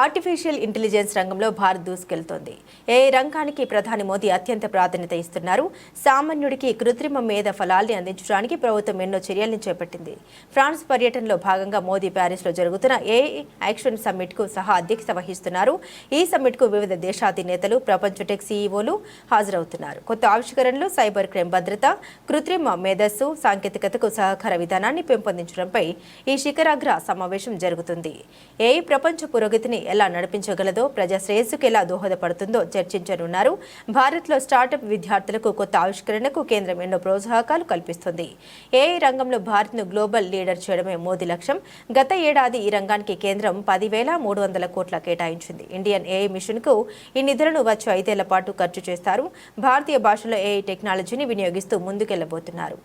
Artificial intelligence రంగంలో Bharat దూసుకెళ్తోంది. AI రంగానికి ప్రధాని మోదీ అత్యంత ప్రాధాన్యత ఇస్తున్నారు. సామాన్యుడికి కృత్రిమ మేధ ఫలాల్ని అందించడానికి ప్రభుత్వం ఎన్నో చర్యల్ని చేపట్టింది. ఫ్రాన్స్ పర్యటనలో భాగంగా మోదీ ప్యారిస్లో జరుగుతున్న ఏఐ యాక్షన్ సమ్మిట్కు సహా అధ్యక్షత వహిస్తున్నారు. ఈ సమ్మిట్కు వివిధ దేశాధినేతలు, ప్రపంచ టెక్ సీఈఓలు హాజరవుతున్నారు. కొత్త ఆవిష్కరణలు, సైబర్ క్రైమ్ భద్రత, కృత్రిమ మేధస్సు, సాంకేతికతకు సహకార విధానాన్ని పెంపొందించడంపై ఈ శిఖరాగ్ర సమావేశం జరుగుతుంది. ఏఐ ప్రపంచ పురోగతిని ఎలా నడిపించగలదో, ప్రజా శ్రేయస్సుకు ఎలా దోహదపడుతుందో చర్చించనున్నారు. భారత్లో స్టార్టప్ విద్యార్థులకు కొత్త ఆవిష్కరణకు కేంద్రం ఎన్నో ప్రోత్సాహకాలు కల్పిస్తుంది. ఏఐ రంగంలో భారత్ను గ్లోబల్ లీడర్ చేయడమే మోదీ లక్ష్యం. గత ఏడాది ఈ రంగానికి కేంద్రం 10,300 కోట్ల కేటాయించింది. ఇండియన్ ఏఐ మిషన్కు ఈ నిధులను వచ్చే 5 ఏళ్ల పాటు ఖర్చు చేస్తారు. భారతీయ భాషలో ఏఐ టెక్నాలజీని వినియోగిస్తూ ముందుకెళ్లబోతున్నారు.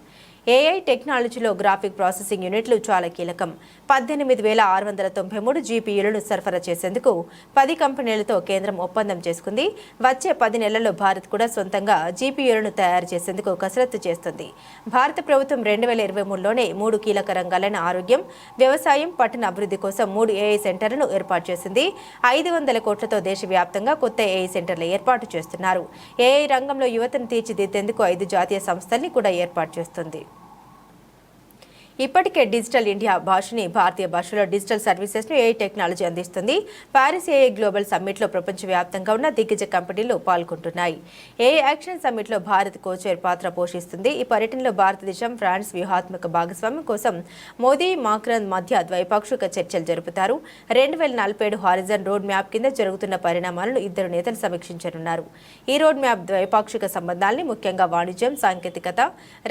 ఏఐ టెక్నాలజీలో గ్రాఫిక్ ప్రాసెసింగ్ యూనిట్లు చాలా కీలకం. 18,693 జీపీయూలను సరఫరా చేసేందుకు 10 కంపెనీలతో కేంద్రం ఒప్పందం చేసుకుంది. వచ్చే 10 నెలల్లో భారత్ కూడా సొంతంగా జీపీయూలను తయారు చేసేందుకు కసరత్తు చేస్తుంది. భారత ప్రభుత్వం 2023లోనే 3 కీలక రంగాలైన ఆరోగ్యం, వ్యవసాయం, పట్టణ అభివృద్ధి కోసం 3 ఏఐ సెంటర్లను ఏర్పాటు చేసింది. 500 కోట్లతో దేశవ్యాప్తంగా కొత్త ఏఐ సెంటర్లు ఏర్పాటు చేస్తున్నారు. ఏఐ రంగంలో యువతను తీర్చిదిద్దేందుకు 5 జాతీయ సంస్థల్ని కూడా ఏర్పాటు చేస్తుంది. ఇప్పటికే డిజిటల్ ఇండియా భాషని భారతీయ భాషలో డిజిటల్ సర్వీసెస్ను ఏఐ టెక్నాలజీ అందిస్తుంది. పారిస్ ఏఐ గ్లోబల్ సమ్మిట్లో ప్రపంచవ్యాప్తంగా ఉన్న దిగ్గజ కంపెనీలు పాల్గొంటున్నాయి. ఏఐ యాక్షన్ సమ్మిట్లో భారత్ కోచైర్ పాత్ర పోషిస్తుంది. ఈ పర్యటనలో భారతదేశం, ఫ్రాన్స్ వ్యూహాత్మక భాగస్వామ్యం కోసం మోదీ, మాక్రాన్ మధ్య ద్వైపాక్షిక చర్చలు జరుపుతారు. 2047 హారిజన్ రోడ్ మ్యాప్ కింద జరుగుతున్న పరిణామాలను ఇద్దరు నేతలు సమీక్షించనున్నారు. ఈ రోడ్ మ్యాప్ ద్వైపాక్షిక సంబంధాల్ని ముఖ్యంగా వాణిజ్యం, సాంకేతికత,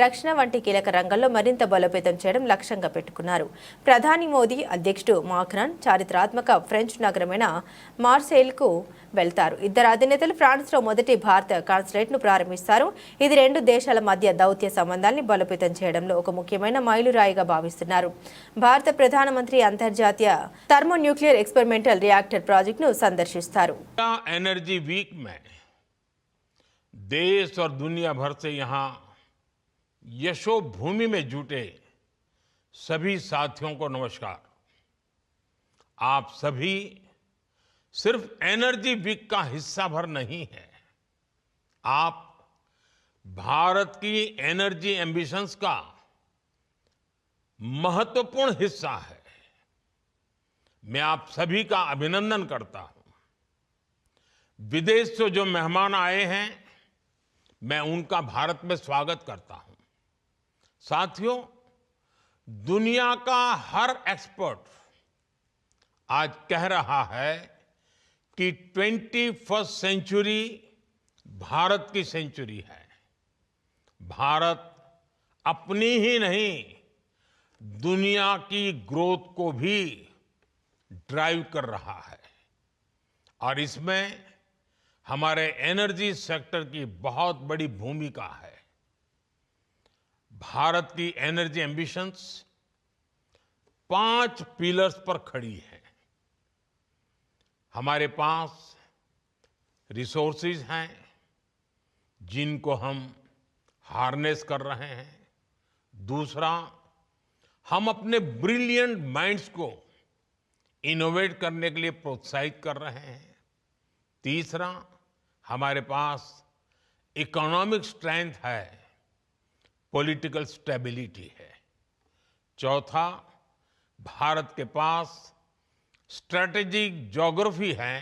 రక్షణ వంటి కీలక రంగాల్లో మరింత బలోపేతం చేయడం లక్ష్యంగా పెట్టుకున్నారు. ప్రధాని మోదీ, అధ్యక్షుడు మాక్రాన్ చారిత్రాత్మక ఫ్రెంచ్ నగరమైన మార్సెయిల్కు వెళ్తారు. ఇద్దరు అధినేతలు ఫ్రాన్స్లో మొదటి భారత కాన్సులేట్ను ప్రారంభిస్తారు. ఇది 2 దేశాల మధ్య దౌత్య సంబంధాల్ని బలోపేతం చేయడంలో ఒక ముఖ్యమైన మైలురాయిగా భావిస్తున్నారు. భారత ప్రధానమంత్రి అంతర్జాతీయ థర్మోన్యూక్లియర్ ఎక్స్పెరిమెంటల్ రియాక్టర్ ప్రాజెక్టును సందర్శిస్తారు. एनर्जी वीक में देश और दुनिया भर से यहाँ यशोभूमि में जुटे सभी साथियों को नमस्कार। आप सभी सिर्फ एनर्जी वीक का हिस्सा भर नहीं है, आप भारत की एनर्जी एम्बिशंस का महत्वपूर्ण हिस्सा है। मैं आप सभी का अभिनंदन करता हूं। विदेश से जो मेहमान आए हैं, मैं उनका भारत में स्वागत करता हूं। साथियों, दुनिया का हर एक्सपर्ट आज कह रहा है कि 21st सेंचुरी भारत की सेंचुरी है। भारत अपनी ही नहीं, दुनिया की ग्रोथ को भी ड्राइव कर रहा है और इसमें हमारे एनर्जी सेक्टर की बहुत बड़ी भूमिका है। भारत की एनर्जी एम्बिशंस 5 पिलर्स पर खड़ी है। हमारे पास रिसोर्सेज हैं जिनको हम हार्नेस कर रहे हैं। दूसरा, हम अपने ब्रिलियंट माइंड्स को इनोवेट करने के लिए प्रोत्साहित कर रहे हैं। तीसरा, हमारे पास इकोनॉमिक स्ट्रेंथ है, पॉलिटिकल स्टेबिलिटी है। चौथा, भारत के पास स्ट्रैटेजिक ज्योग्राफी है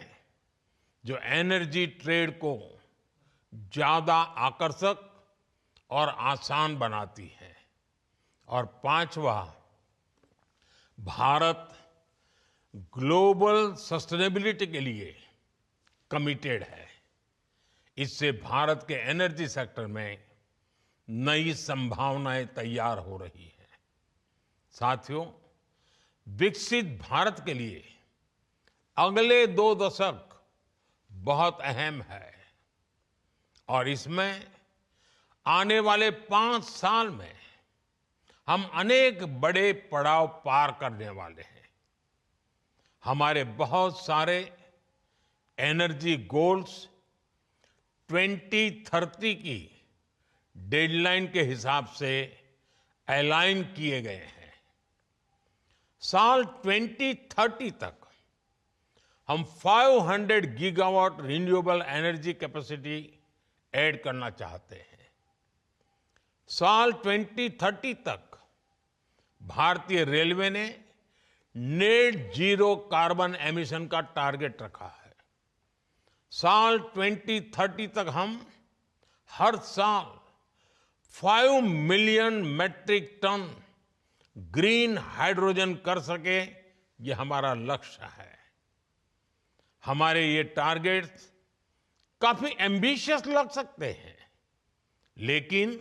जो एनर्जी ट्रेड को ज्यादा आकर्षक और आसान बनाती है। और पांचवा, भारत ग्लोबल सस्टेनेबिलिटी के लिए कमिटेड है। इससे भारत के एनर्जी सेक्टर में नई संभावनाएं तैयार हो रही हैं। साथियों, विकसित भारत के लिए अगले 2 दशक बहुत अहम है और इसमें आने वाले 5 साल में हम अनेक बड़े पड़ाव पार करने वाले हैं। हमारे बहुत सारे एनर्जी गोल्स 2030 की डेडलाइन के हिसाब से अलाइन किए गए हैं। साल 2030 तक हम 500 gigawatt renewable energy capacity add करना चाहते हैं। साल 2030 तक भारतीय रेलवे ने नेट जीरो कार्बन एमिशन का टारगेट रखा है। साल 2030 तक हम हर साल 5 million metric ton green hydrogen कर सके, ये हमारा लक्ष्य है। हमारे ये टारगेट्स काफी एम्बिशियस लग सकते हैं, लेकिन